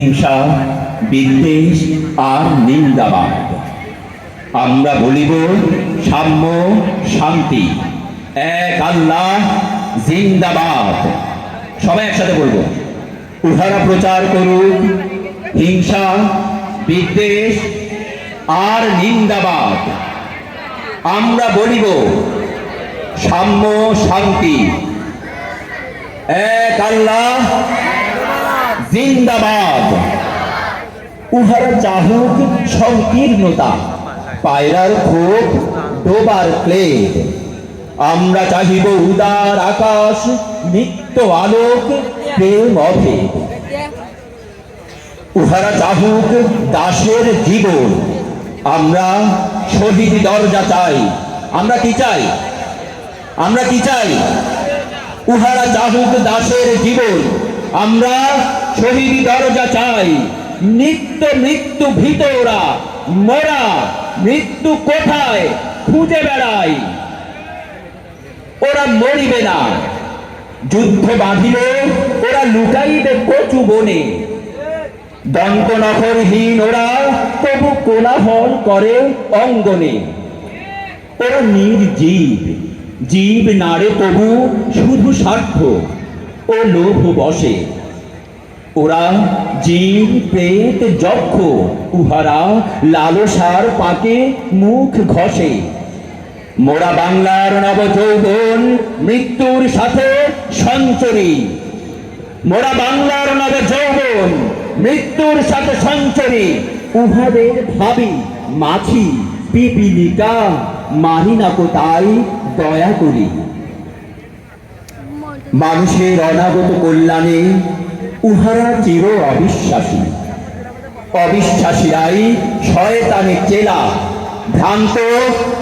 হিংসা, বিদ্বেষ আর নিন্দাবাদ। আমরা বলিব সাম্য, শান্তি, এক আল্লাহ জিন্দাবাদ। সবাই একসাথে বলবো, উহারা প্রচার করুক হিংসা, বিদ্বেষ আর নিন্দাবাদ। আমরা বলিব সাম্য, শান্তি, এক আল্লাহ জিন্দাবাদ। উহারা চাহুক সংকীর্ণতা, পায়রার ক্ষোভ, ডোবার ক্লেদ। আমরা চাহিব উদার আকাশ, নিত্য আলোক, প্রেম অভেদ। উহারা চাহুক দাসের জীবন, আমরা শহীদ দরজা চাই। আমরা কি চাই? আমরা কি চাই? উহারা চাহুক দাসের জীবন, আমরা শহীদ দরজা চাই। নিত্য মৃত্যু ভীত ওরা, মোরা মৃত্যু কোথায় খুঁজে বেড়াই। ওরা মরিবে না, যুদ্ধ বাঁধিলে ওরা লুকাইবে কচু বনে। দন্ত নখরহীন ওরা তবু কোলাহল করে অঙ্গনে। ওরা নির্জীব, জীব নাড়ে তবু শুধু স্বার্থ ও লোভ বসে। ওরা জিন, প্রেত, যক্ষ, উহারা লালসার পাকে মুখ ঘষে। মোরা বাংলার নবযৌবন, মৃত্যুর সাথে সঞ্চরী। মোরা বাংলার নবযৌবন, মৃত্যুর সাথে সঞ্চরী। উহাদের ভাবি, মাছি, পিপিলিকা, মারি না কোথায় দয়া করি। মানুষের অনাগত কল্যাণে উহারা চির অবিশ্বাসী। অবিশ্বাসীরাই শয়তানের চেলা, ভ্রান্ত,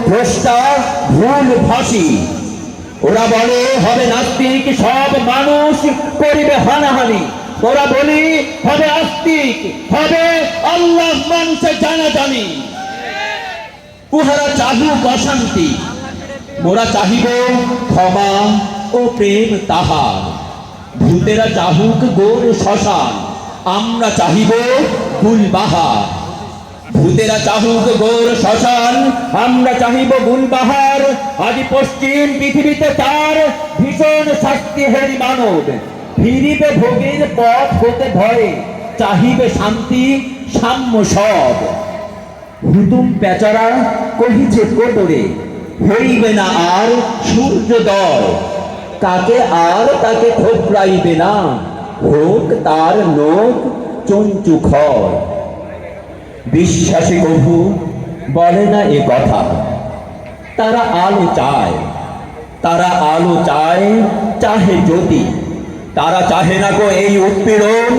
ভ্রষ্টা, ভুল ফাঁসি। ওরা বলে হবে নাস্তিক, সব মানুষ করিবে হানাহানি। ওরা বলি হবে আস্তিক, হবে আল্লাহ মানুষে জানাজানি। উহারা চাহুক অশান্তি, মোরা চাহিব ক্ষমা ও প্রেম তাহার। ভূতেরা চাহুক গোর শ্মশান, আমরা চাহিব গুলবাহার। ভূতেরা চাহুক গোর শ্মশান, আমরা চাহিব গুলবাহার। আজ পশ্চিম পৃথিবীতে তার ভীষণ শাস্তি হেরি মানব। ফিরিবে ভোগের পথ হতে ভয়ে, চাহিবে শান্তি, সাম্য সব। হুতুম পেচারা কহিছে কোটরে, হইবে না আর সূর্যোদয়। কাকে আর তাকে ঠোকরাইবে না, হোক তার লোক চঞ্চু খড়। বিশ্বাসী কভু বলে না এ কথা, তারা আলো চায়। তারা আলো চায়, চাহে জ্যোতি। তারা চাহে না গো এই উৎপীড়ন,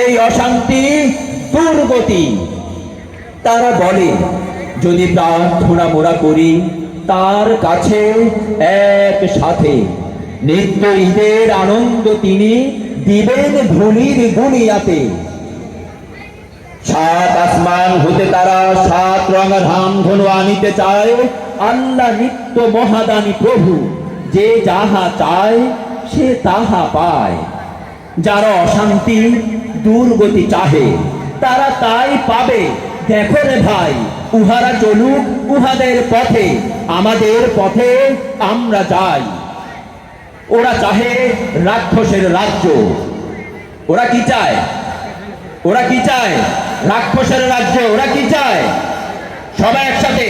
এই অশান্তি, দুর্গতি। তারা বলে যদি প্রার্থনা মোরা করি তার কাছে একসাথে, নিত্য ঈদের আনন্দ তিনি দিবেন ধুলির দুনিয়াতে। সাত আসমান হতে তারা সাত রঙের রামধনু আনিতে চায়। আল্লাহ নিত্য মহাদানী প্রভু, যে যাহা চায় সে তাহা পায়। যারা অশান্তি, দুর্গতি চাহে তারা তাই পাবে। দেখো রে ভাই, উহারা চলুক উহাদের পথে, আমাদের পথে আমরা যাই। ওরা চাহে রাক্ষসের রাজ্য। ওরা কি চায়? ওরা কি চায়? রাক্ষসের রাজ্য। ওরা কি চায়? সবাই একসাথে,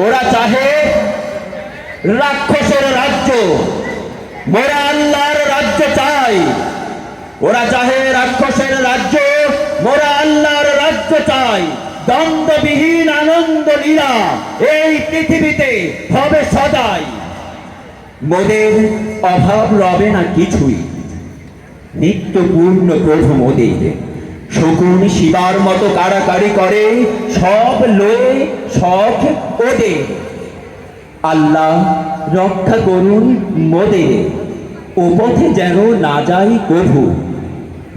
ওরা চাহে রাক্ষসের রাজ্য। মোরা আল্লাহর রাজ্য চাই। ওরা চাহে রাক্ষসের রাজ্য, মোরা আল্লাহর রাজ্য চাই। দ্বন্দ্ববিহীন আনন্দ লীলা এই পৃথিবীতে হবে সদাই। মোদের অভাব রবে না কিছুই, নিত্যপূর্ণ প্রভু মোদের। শকুন শিবার মতো কাড়াকাড়ি করে, সব লয়ে শখ ওদের। আল্লাহ রক্ষা করুন মোদের, ও পথে যেন না যাই কভু।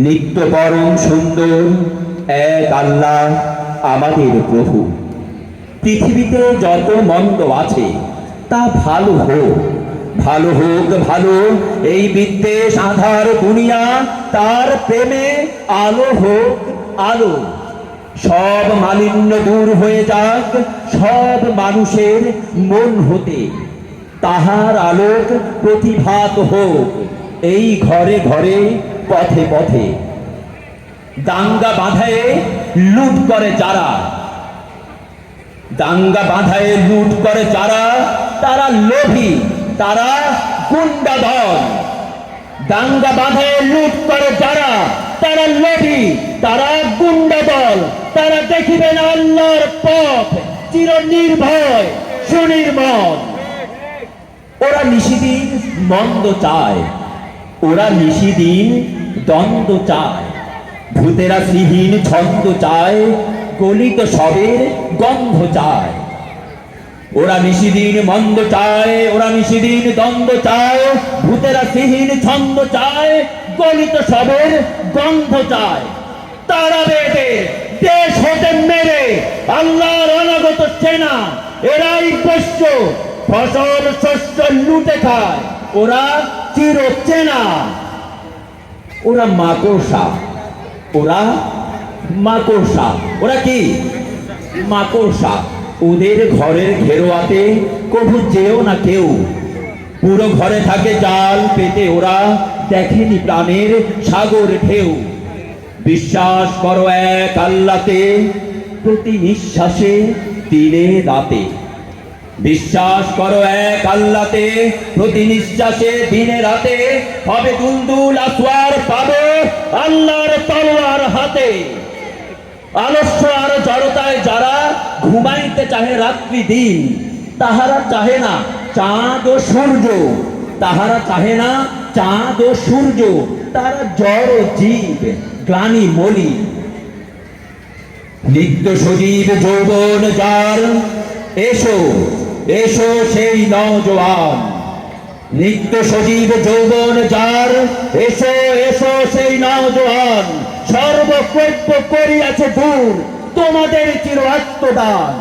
নিত্য পরম সুন্দর এক আল্লাহ আমাদের প্রভু। পৃথিবীতে যত মন্দ আছে তা ভালো হোক, ভালো হোক ভালো। এই বিদ্বেষ আধার দুনিয়া, তার প্রেমে আলো হোক আলো। সব মালিন্য দূর হয়ে যাক সব মানুষের মন হতে, তাহার আলোক প্রতিভাত হোক এই ঘরে ঘরে পথে পথে। দাঙ্গা বাঁধায়ে লুট করে যারা, দাঙ্গা বাঁধায়ে লুট করে যারা, তারা লোভী, তারা গুন্ডা দল। দাঙ্গা বাঁধায়ে লুট করে যারা, তারা লোভী, তারা গুন্ডা দল। তারা দেখিবে না আল্লাহর পথ, চির নির্ভয় সুনির্মল। ওরা নিশিদিন মন্দ চায়, ওরা নিশিদিন দ্বন্দ্ব চায়। ভূতেরা শ্রীহীন ছন্দ চায়, গলিত সবের গন্ধ চায়। ওরা নিশিদিন মন্দ চায়, ওরা নিশিদিন দ্বন্দ্ব চায়। ভূতেরা শ্রীহীন ছন্দ চায়, গলিত সবের গন্ধ চায়। তারা বেদে দেশ হতে মেরে আল্লাহর অনাগত সেনা, এরাই পোষ্য, ফসল শস্য লুটে খায়। ওরা চির চেনা, ওরা মাকড়সা, ওরা মাকড়সা। ওরা কি মাকড়সা? ওদের ঘরের ঘেরোয়াতে কভু যেও না কেউ। পুরো ঘরে থাকে জাল পেতে, ওরা দেখেনি প্রাণের সাগর ঢেউ। বিশ্বাস করো এক আল্লাহতে প্রতি নিঃশ্বাসে দিনে রাতে। বিশ্বাস করো এক আল্লাহতে প্রতি নিঃশ্বাসে দিনে রাতে। হবে দুলদুল আসওয়ার পাবে আল্লাহর তলোয়ার হাতে। আলস্য আর জড়তায় যারা ঘুমাইতে চাহে রাত্রি দিন, তাহারা চাহে না চাঁদ ও সূর্য, তাহারা চাহে না চাঁদ ও সূর্য। তারা জড় জীব, গ্লানি মলি। নিত্য সজীব যৌবন যার, এসো এসো সেই নওজোয়ান। নিত্য সজীব যৌবন যার, এসো এসো সেই নওজোয়ান। সর্বকৈপ্য করিয়াছে দূর তোমাদের চির আত্মদান।